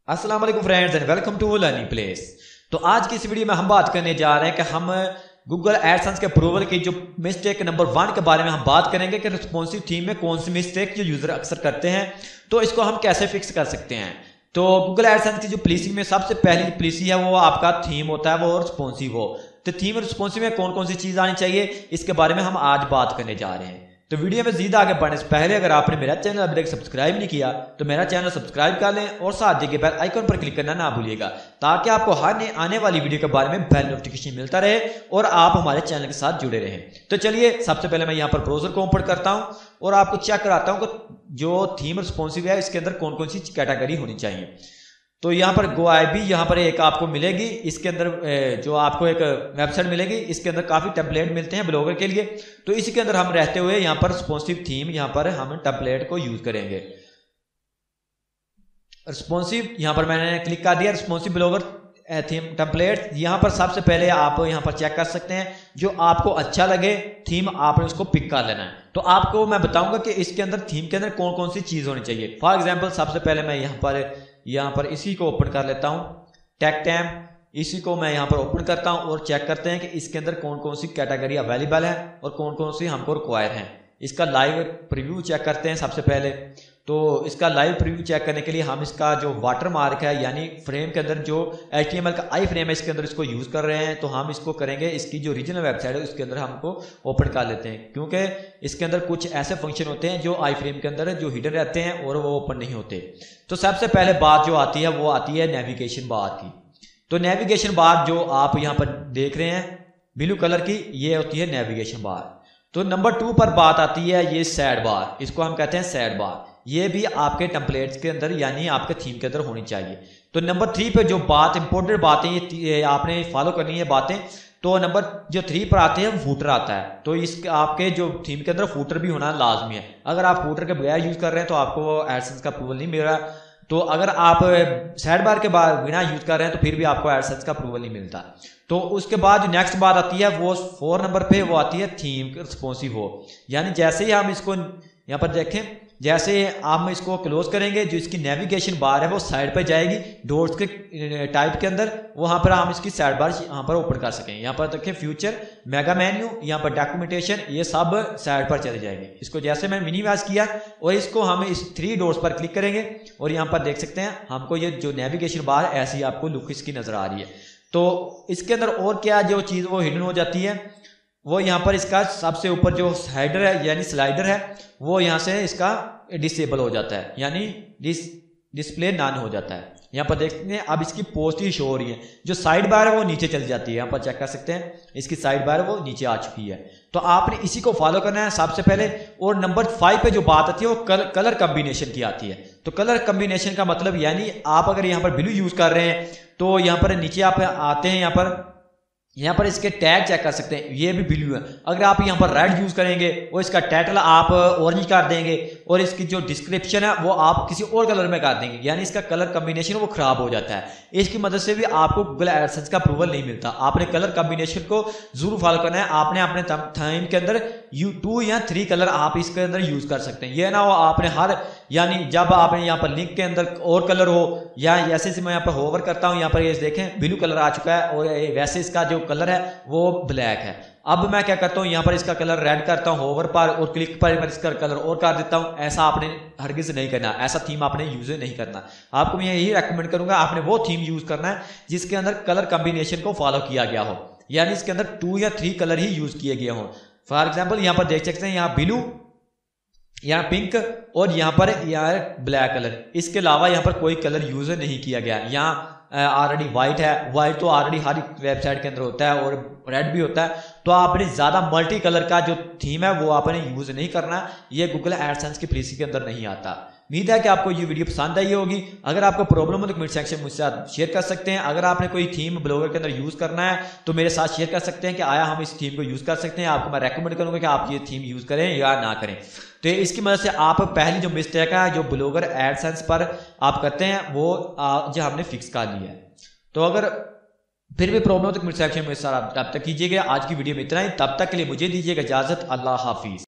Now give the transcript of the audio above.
अस्सलाम वालेकुम friends and welcome to learning place. तो आज की इस वीडियो में हम बात करने जा रहे हैं कि हम गूगल एडसेंस के अप्रूवल की जो मिस्टेक नंबर 1 के बारे में हम बात करेंगे कि रिस्पॉन्सिव थीम में कौन सी मिस्टेक जो यूजर अक्सर करते हैं, तो इसको हम कैसे फिक्स कर सकते हैं। तो गूगल एडसेंस की जो पॉलिसी में सबसे पहली पॉलिसी है वो आपका थीम होता है, वो रिस्पॉन्सिव हो। तो थीम रिस्पॉन्सिव में कौन कौन सी चीज आनी चाहिए, इसके बारे में हम आज बात करने जा रहे हैं। तो वीडियो में जीदा आगे बढ़ने से पहले अगर आपने मेरा चैनल अभी तक सब्सक्राइब नहीं किया तो मेरा चैनल सब्सक्राइब कर लें और साथ दिए बेल आइकन पर क्लिक करना ना भूलिएगा, ताकि आपको हर आने वाली वीडियो के बारे में बेल नोटिफिकेशन मिलता रहे और आप हमारे चैनल के साथ जुड़े रहें। तो चलिए सबसे पहले मैं यहाँ पर ब्राउजर को ओपन करता हूँ और आपको चेक कराता हूँ कि जो थीम रिस्पॉन्सिव है इसके अंदर कौन कौन सी कैटेगरी होनी चाहिए। तो यहाँ पर गो आईबी यहाँ पर एक आपको मिलेगी, इसके अंदर जो आपको एक वेबसाइट मिलेगी, इसके अंदर काफ़ी टेम्पलेट मिलते हैं ब्लॉगर के लिए। तो इसी के अंदर हम रहते हुए यहाँ पर रिस्पॉन्सिव थीम यहाँ पर हम टेम्पलेट को यूज करेंगे। रिस्पॉन्सिव यहाँ पर मैंने क्लिक कर दिया, रिस्पॉन्सिव ब्लॉगर थीम टेम्पलेट। यहाँ पर सबसे पहले आप यहाँ पर चेक कर सकते हैं, जो आपको अच्छा लगे थीम आपने उसको पिक कर लेना है। तो आपको मैं बताऊंगा कि इसके अंदर थीम के अंदर कौन कौन सी चीज़ होनी चाहिए। फॉर एग्जाम्पल सबसे पहले मैं यहाँ पर इसी को ओपन कर लेता हूँ, टेक टैम, इसी को मैं यहाँ पर ओपन करता हूँ और चेक करते हैं कि इसके अंदर कौन कौन सी कैटेगरी अवेलेबल है और कौन कौन सी हमको रिक्वायर है। इसका लाइव प्रीव्यू चेक करते हैं सबसे पहले। तो इसका लाइव प्रीव्यू चेक करने के लिए हम इसका जो वाटर मार्क है यानी फ्रेम के अंदर जो HTML का आई फ्रेम है इसके अंदर इसको यूज़ कर रहे हैं, तो हम इसको करेंगे इसकी जो रीजनल वेबसाइट है उसके अंदर हमको ओपन कर लेते हैं, क्योंकि इसके अंदर कुछ ऐसे फंक्शन होते हैं जो आई फ्रेम के अंदर जो हिडन रहते हैं और वो ओपन नहीं होते। तो सबसे पहले बात जो आती है वो आती है नेविगेशन बार की। तो नेविगेशन बार जो आप यहाँ पर देख रहे हैं ब्लू कलर की, ये होती है नेविगेशन बार। तो नंबर 2 पर बात आती है ये सैड बार, इसको हम कहते हैं सैड बार। ये भी आपके टेम्पलेट्स के अंदर यानी आपके थीम के अंदर होनी चाहिए। तो नंबर 3 पे जो बात इंपॉर्टेंट बातें ये आपने फॉलो करनी है बातें। तो नंबर जो 3 पर आते हैं फूटर आता है, तो इस आपके जो थीम के अंदर फूटर भी होना लाजमी है। अगर आप फूटर के बगैर यूज कर रहे हैं तो आपको एडसेंस का अप्रूवल नहीं मिल रहा। तो अगर आप साइड बार के बाद बिना यूज कर रहे हैं तो फिर भी आपको एडसेंस का अप्रूवल नहीं मिलता। तो उसके बाद जो नेक्स्ट बात आती है वो 4 नंबर पे वो आती है थीम रिस्पॉन्सिव हो। यानी जैसे ही हम इसको यहाँ पर देखें, जैसे हम इसको क्लोज करेंगे जो इसकी नेविगेशन बार है वो साइड पर जाएगी डॉट्स के टाइप के अंदर, वहां पर हम इसकी साइड बार यहाँ पर ओपन कर सकें। यहाँ पर देखें फ्यूचर, मेगा मेन्यू, यहाँ पर डॉक्यूमेंटेशन, ये सब साइड पर चले जाएंगे। इसको जैसे मैंने मिनिमाइज किया और इसको हम इस 3 डॉट्स पर क्लिक करेंगे और यहाँ पर देख सकते हैं हमको ये जो नेविगेशन बार ऐसी आपको लुक इसकी नजर आ रही है। तो इसके अंदर और क्या जो चीज़ वो हिडन हो जाती है, वो यहाँ पर इसका सबसे ऊपर जो हाइडर है यानी स्लाइडर है वो यहाँ से इसका डिसेबल हो जाता है, यानी डिस्प्ले नॉन हो जाता है। यहाँ पर देखते हैं अब इसकी पोस्ट ही शो हो रही है, जो साइड बार है वो नीचे चली जाती है। यहाँ पर चेक कर सकते हैं इसकी साइड बार वो नीचे आ चुकी है। तो आपने इसी को फॉलो करना है सबसे पहले। और नंबर 5 पे जो बात आती है वो कलर कम्बिनेशन की आती है। तो कलर कम्बिनेशन का मतलब यानी आप अगर यहाँ पर ब्लू यूज कर रहे हैं तो यहाँ पर नीचे आप आते हैं, यहाँ पर इसके टैग चेक कर सकते हैं, ये भी ब्लू है। अगर आप यहाँ पर रेड यूज करेंगे और इसका टाइटल आप ऑरेंज कर देंगे और इसकी जो डिस्क्रिप्शन है वो आप किसी और कलर में कर देंगे, यानी इसका कलर कम्बिनेशन वो खराब हो जाता है। इसकी मदद से भी आपको गूगल एडसेंस का अप्रूवल नहीं मिलता। आपने कलर कम्बिनेशन को जरूर फॉलो करना है। आपने अपने थीम के अंदर 2 या 3 कलर आप इसके अंदर यूज कर सकते हैं। ये ना हो आपने हर यानी जब आपने यहाँ पर लिंक के अंदर और कलर हो, या जैसे मैं यहाँ पर होवर करता हूँ, यहाँ पर ये देखें ब्लू कलर आ चुका है और वैसे इसका जो कलर है वो ब्लैक है। अब मैं क्या करता हूँ यहाँ पर इसका कलर रेड करता हूँ होवर पर और क्लिक पर मैं इसका कलर और कर देता हूँ। ऐसा आपने हरगिज नहीं करना, ऐसा थीम आपने यूज नहीं करना। आपको मैं यही रेकमेंड करूंगा, आपने वो थीम यूज करना है जिसके अंदर कलर कम्बिनेशन को फॉलो किया गया हो, यानी इसके अंदर 2 या 3 कलर ही यूज किए गए हो। फॉर एग्जाम्पल यहाँ पर देख सकते हैं यहाँ ब्लू, यहाँ पिंक और यहाँ पर ब्लैक कलर, इसके अलावा यहाँ पर कोई कलर यूज नहीं किया गया। यहाँ ऑलरेडी वाइट है, वाइट तो ऑलरेडी हर वेबसाइट के अंदर होता है और रेड भी होता है। तो आपने ज़्यादा मल्टी कलर का जो थीम है वो आपने यूज़ नहीं करना, ये गूगल एडसेंस की पॉलिसी के अंदर नहीं आता। उम्मीद है कि आपको ये वीडियो पसंद आई होगी। अगर आपको प्रॉब्लम हो तो कमेंट सेक्शन मुझसे साथ शेयर कर सकते हैं। अगर आपने कोई थीम ब्लॉगर के अंदर यूज़ करना है तो मेरे साथ शेयर कर सकते हैं कि आया हम इस थीम को यूज़ कर सकते हैं। आपको मैं रेकमेंड करूँगा कि आप ये थीम यूज़ करें या ना करें। तो इसकी मदद से आप पहली जो मिस्टेक है जो ब्लॉगर एडसेंस पर आप करते हैं वो जो हमने फिक्स कर लिया है। तो अगर फिर भी प्रॉब्लम हो तो कमेंट सेक्शन में सारा तब तक कीजिएगा। आज की वीडियो में इतना ही, तब तक के लिए मुझे दीजिएगा इजाजत। अल्लाह हाफिज।